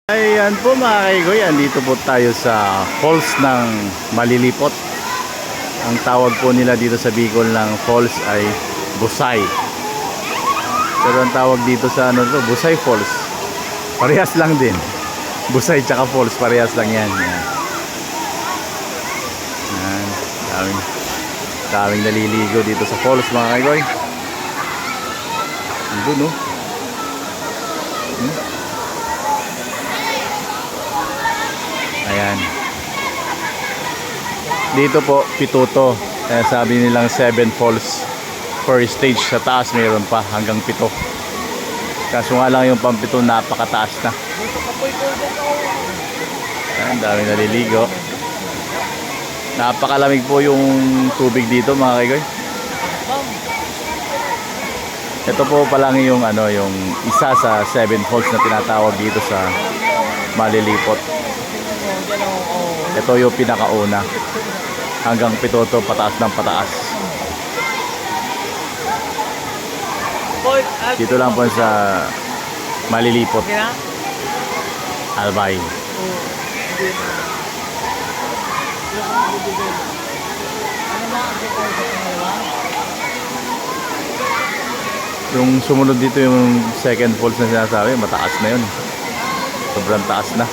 Ayan po mga kaigoy, andito po tayo sa falls ng Malilipot. Ang tawag po nila dito sa Bicol ng falls ay Busay. Pero ang tawag dito sa ano to, Busay Falls. Parehas lang din. Busay tsaka falls, parehas lang yan. Yan. Daming naliligo dito sa falls mga kaigoy. Andun no. Ayan. Dito po, pituto. Kaya sabi nilang 7 falls per stage. Sa taas mayroon pa hanggang 7. Kaso nga lang yung pampito napakataas na. Ayan, daming naliligo. Napakalamig po yung tubig dito mga kaigoy. Ito po palang yung ano, yung isa sa 7 falls na tinatawag dito sa Malilipot. Ito yung pinakauna. Hanggang 7 to, pataas ng pataas. Dito lang po sa Malilipot, Albay. Yung sumunod dito yung second falls na sinasabi, mataas na yun. Sobrang taas na.